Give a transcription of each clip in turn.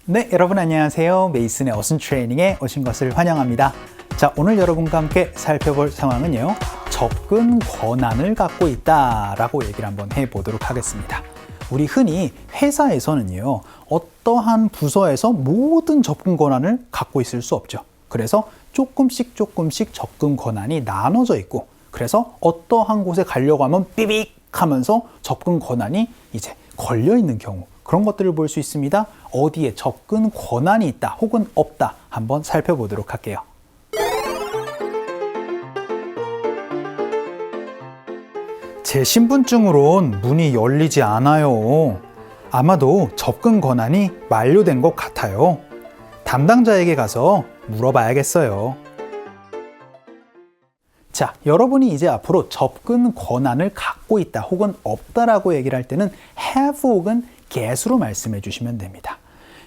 네, 여러분 안녕하세요. 메이슨의 어순 트레이닝에 오신 것을 환영합니다. 자, 오늘 여러분과 함께 살펴볼 상황은요. 접근 권한을 갖고 있다라고 얘기를 한번 해보도록 하겠습니다. 우리 흔히 회사에서는요. 어떠한 부서에서 모든 접근 권한을 갖고 있을 수 없죠. 그래서 조금씩 접근 권한이 나눠져 있고 그래서 어떠한 곳에 가려고 하면 삐빅 하면서 접근 권한이 이제 걸려 있는 경우 그런 것들을 볼 수 있습니다. 어디에 접근 권한이 있다 혹은 없다 한번 살펴보도록 할게요. 제 신분증으론 문이 열리지 않아요. 아마도 접근 권한이 만료된 것 같아요. 담당자에게 가서 물어봐야겠어요. 자, 여러분이 이제 앞으로 접근 권한을 갖고 있다 혹은 없다라고 얘기를 할 때는 have 혹은 get으로 말씀해 주시면 됩니다.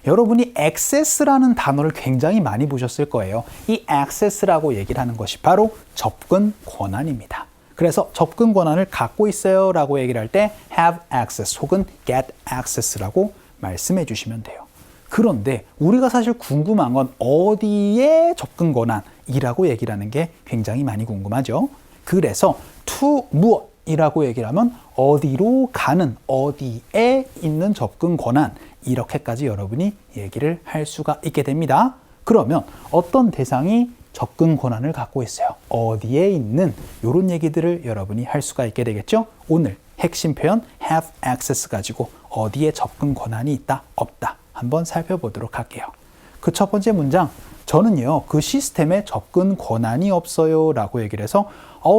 여러분이 access라는 단어를 굉장히 많이 보셨을 거예요. 이 access라고 얘기를 하는 것이 바로 접근 권한입니다. 그래서 접근 권한을 갖고 있어요 라고 얘기를 할 때 have access 혹은 get access라고 말씀해 주시면 돼요. 그런데 우리가 사실 궁금한 건 어디에 접근 권한이라고 얘기를 하는 게 굉장히 많이 궁금하죠. 그래서 to 무엇이라고 얘기를 하면 어디로 가는, 어디에 있는 접근 권한 이렇게까지 여러분이 얘기를 할 수가 있게 됩니다. 그러면 어떤 대상이 접근 권한을 갖고 있어요. 어디에 있는 이런 얘기들을 여러분이 할 수가 있게 되겠죠. 오늘 핵심 표현 have access 가지고 어디에 접근 권한이 있다, 없다 한번 살펴보도록 할게요. 그 첫 번째 문장, 저는요 그 시스템에 접근 권한이 없어요 라고 얘기를 해서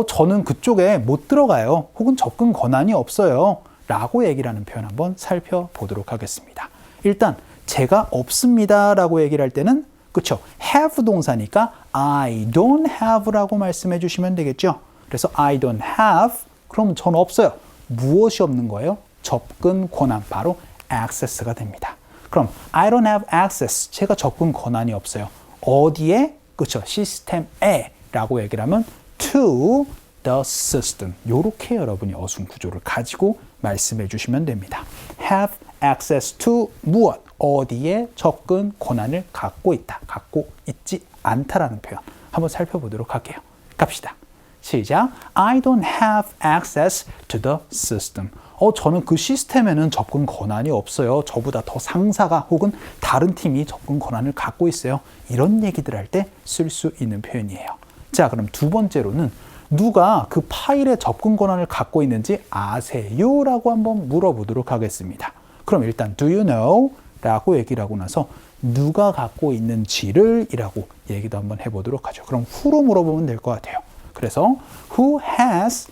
저는 그쪽에 못 들어가요 혹은 접근 권한이 없어요 라고 얘기를 하는 표현 한번 살펴보도록 하겠습니다. 일단 제가 없습니다 라고 얘기를 할 때는 그쵸, have 동사니까 I don't have 라고 말씀해 주시면 되겠죠. 그래서 I don't have, 그럼 저는 없어요. 무엇이 없는 거예요? 접근 권한, 바로 access가 됩니다. 그럼 I don't have access, 제가 접근 권한이 없어요. 어디에? 그쵸, 시스템에 라고 얘기를 하면 to the system, 요렇게 여러분이 어순 구조를 가지고 말씀해 주시면 됩니다. have access to 무엇? 어디에 접근 권한을 갖고 있다, 갖고 있지 않다라는 표현 한번 살펴보도록 할게요. 갑시다. 시작. I don't have access to the system. 저는 그 시스템에는 접근 권한이 없어요. 저보다 더 상사가 혹은 다른 팀이 접근 권한을 갖고 있어요. 이런 얘기들 할 때 쓸 수 있는 표현이에요. 자, 그럼 두 번째로는 누가 그 파일에 접근 권한을 갖고 있는지 아세요? 라고 한번 물어보도록 하겠습니다. 그럼 일단 do you know? 라고 얘기를 하고 나서 누가 갖고 있는지를 이라고 얘기도 한번 해보도록 하죠. 그럼 who로 물어보면 될 것 같아요. 그래서 who has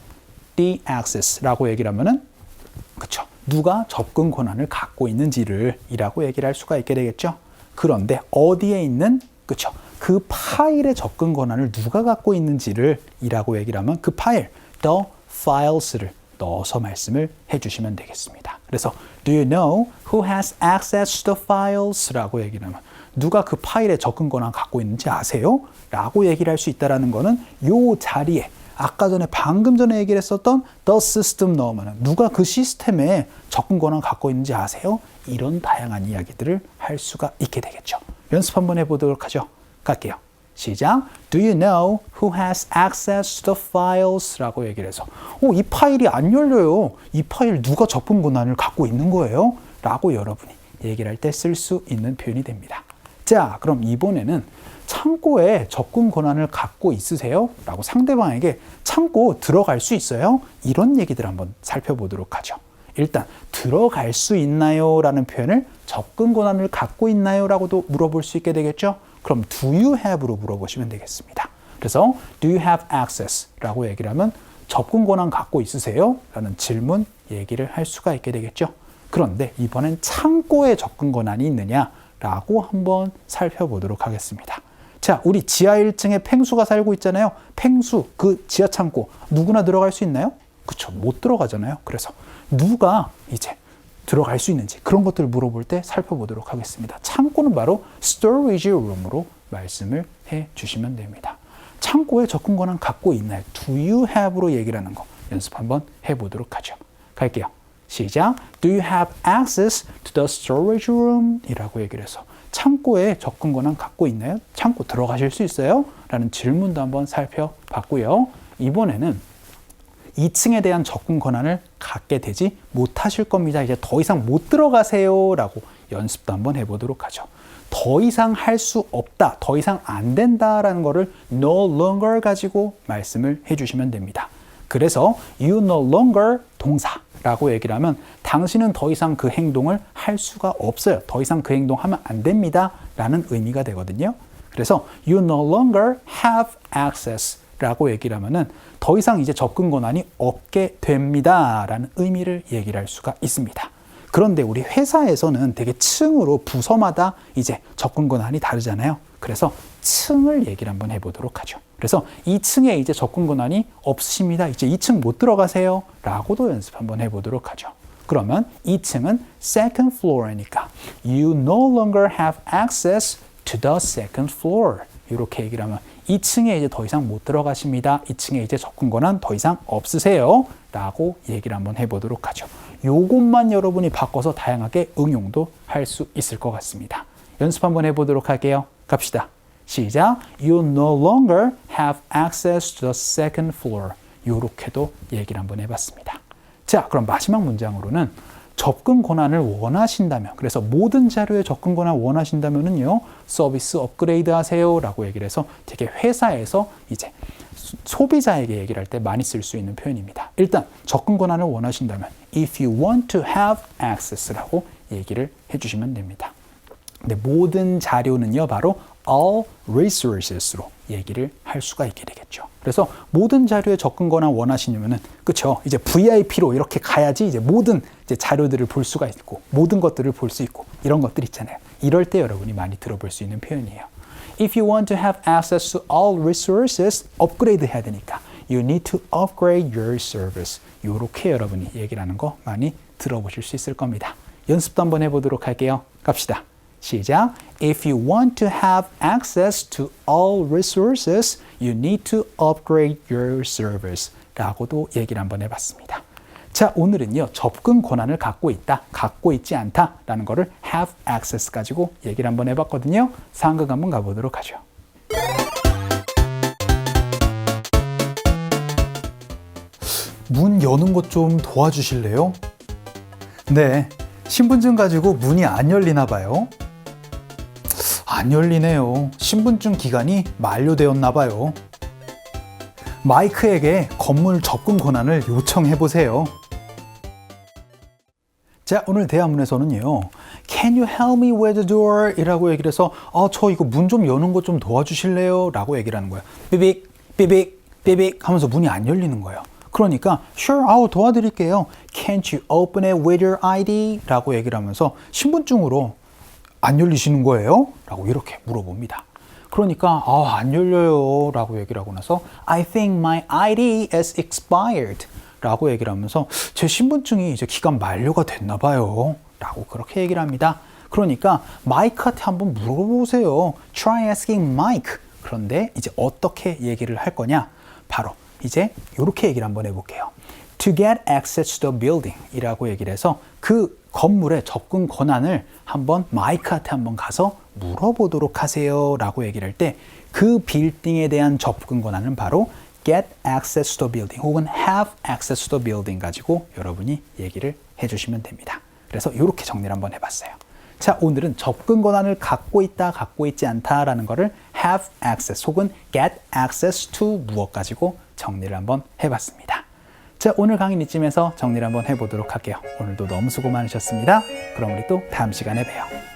the access 라고 얘기를 하면은 그쵸, 누가 접근 권한을 갖고 있는지를 이라고 얘기를 할 수가 있게 되겠죠. 그런데 어디에 있는 그쵸, 그 파일의 접근 권한을 누가 갖고 있는지를 이라고 얘기를 하면 그 파일 the files를 넣어서 말씀을 해주시면 되겠습니다. 그래서 do you know who has access to the files? 라고 얘기를 하면 누가 그 파일에 접근 권한 갖고 있는지 아세요? 라고 얘기를 할 수 있다는 거는 요 자리에 아까 전에 방금 전에 얘기를 했었던 the system 넣으면 누가 그 시스템에 접근 권한 갖고 있는지 아세요? 이런 다양한 이야기들을 할 수가 있게 되겠죠. 연습 한번 해보도록 하죠. 갈게요. 시작. Do you know who has access to the files? 라고 얘기를 해서 이 파일이 안 열려요. 이 파일 누가 접근 권한을 갖고 있는 거예요? 라고 여러분이 얘기를 할 때 쓸 수 있는 표현이 됩니다. 자, 그럼 이번에는 창고에 접근 권한을 갖고 있으세요? 라고 상대방에게 창고 들어갈 수 있어요? 이런 얘기들 한번 살펴보도록 하죠. 일단 들어갈 수 있나요? 라는 표현을 접근 권한을 갖고 있나요? 라고도 물어볼 수 있게 되겠죠. 그럼 do you have로 물어보시면 되겠습니다. 그래서 do you have access? 라고 얘기를 하면 접근 권한 갖고 있으세요? 라는 질문 얘기를 할 수가 있게 되겠죠. 그런데 이번엔 창고에 접근 권한이 있느냐? 라고 한번 살펴보도록 하겠습니다. 자, 우리 지하 1층에 펭수가 살고 있잖아요. 펭수, 그 지하 창고 누구나 들어갈 수 있나요? 그쵸, 못 들어가잖아요. 그래서 누가 이제 들어갈 수 있는지 그런 것들을 물어볼 때 살펴보도록 하겠습니다. 창고는 바로 storage room으로 말씀을 해 주시면 됩니다. 창고에 접근 권한 갖고 있나요? Do you have로 얘기를 하는 거 연습 한번 해보도록 하죠. 갈게요. 시작. Do you have access to the storage room? 이라고 얘기를 해서 창고에 접근 권한 갖고 있나요? 창고 들어가실 수 있어요? 라는 질문도 한번 살펴봤고요. 이번에는 2층에 대한 접근 권한을 갖게 되지 못하실 겁니다. 이제 더 이상 못 들어가세요 라고 연습도 한번 해보도록 하죠. 더 이상 할 수 없다, 더 이상 안 된다라는 거를 no longer 가지고 말씀을 해주시면 됩니다. 그래서 you no longer 동사라고 얘기를 하면 당신은 더 이상 그 행동을 할 수가 없어요. 더 이상 그 행동하면 안 됩니다 라는 의미가 되거든요. 그래서 you no longer have access 라고 얘기를 하면은 더 이상 이제 접근 권한이 없게 됩니다 라는 의미를 얘기를 할 수가 있습니다. 그런데 우리 회사에서는 되게 층으로 부서마다 이제 접근 권한이 다르잖아요. 그래서 층을 얘기를 한번 해보도록 하죠. 그래서 2층에 이제 접근 권한이 없으십니다. 이제 2층 못 들어가세요 라고도 연습 한번 해보도록 하죠. 그러면 2층은 second floor이니까 you no longer have access to the second floor. 이렇게 얘기를 하면 2층에 이제 더 이상 못 들어가십니다. 2층에 이제 접근 권한 더 이상 없으세요 라고 얘기를 한번 해보도록 하죠. 요것만 여러분이 바꿔서 다양하게 응용도 할 수 있을 것 같습니다. 연습 한번 해보도록 할게요. 갑시다. 시작. You no longer have access to the second floor. 요렇게도 얘기를 한번 해봤습니다. 자, 그럼 마지막 문장으로는 접근 권한을 원하신다면, 그래서 모든 자료에 접근 권한 원하신다면은요, 서비스 업그레이드 하세요 라고 얘기를 해서 되게 회사에서 이제 소비자에게 얘기를 할 때 많이 쓸 수 있는 표현입니다. 일단 접근 권한을 원하신다면 if you want to have access라고 얘기를 해주시면 됩니다. 근데 모든 자료는요, 바로 all resources로 얘기를 할 수가 있게 되겠죠. 그래서 모든 자료에 접근 권한 원하시냐면은, 그쵸? 이제 VIP로 이렇게 가야지 이제 모든 이제 자료들을 볼 수가 있고, 모든 것들을 볼 수 있고, 이런 것들 있잖아요. 이럴 때 여러분이 많이 들어볼 수 있는 표현이에요. If you want to have access to all resources, 업그레이드 해야 되니까 you need to upgrade your service. 이렇게 여러분이 얘기를 하는 거 많이 들어보실 수 있을 겁니다. 연습도 한번 해보도록 할게요. 갑시다. 시작. If you want to have access to all resources, you need to upgrade your service. 라고도 얘기를 한번 해봤습니다. 자, 오늘은요, 접근 권한을 갖고 있다, 갖고 있지 않다 라는 거를 have access 가지고 얘기를 한번 해봤거든요. 상극 한번 가보도록 하죠. 문 여는 것 좀 도와주실래요? 네, 신분증 가지고 문이 안 열리나 봐요. 안 열리네요. 신분증 기간이 만료되었나 봐요. 마이크에게 건물 접근 권한을 요청해 보세요. 자, 오늘 대화문에서는요, Can you help me with the door? 이라고 얘기를 해서 저 이거 문 좀 여는 거 좀 도와주실래요? 라고 얘기를 하는 거예요. 삐빅, 삐빅, 삐빅 하면서 문이 안 열리는 거예요. 그러니까 Sure, 도와드릴게요. Can't you open it with your ID? 라고 얘기를 하면서 신분증으로 안 열리시는 거예요? 라고 이렇게 물어봅니다. 그러니까 안 열려요 라고 얘기를 하고 나서 I think my ID is expired 라고 얘기를 하면서 제 신분증이 이제 기간 만료가 됐나 봐요 라고 그렇게 얘기를 합니다. 그러니까 마이크한테 한번 물어보세요. Try asking Mike. 그런데 이제 어떻게 얘기를 할 거냐? 바로 이제 이렇게 얘기를 한번 해볼게요. To get access to the building 이라고 얘기를 해서 그 건물의 접근 권한을 한번 마이크한테 한번 가서 물어보도록 하세요 라고 얘기를 할 때 그 빌딩에 대한 접근 권한은 바로 get access to the building 혹은 have access to the building 가지고 여러분이 얘기를 해주시면 됩니다. 그래서 이렇게 정리를 한번 해봤어요. 자, 오늘은 접근 권한을 갖고 있다, 갖고 있지 않다라는 거를 have access 혹은 get access to 무엇 가지고 정리를 한번 해봤습니다. 자, 오늘 강의는 이쯤에서 정리를 한번 해보도록 할게요. 오늘도 너무 수고 많으셨습니다. 그럼 우리 또 다음 시간에 봬요.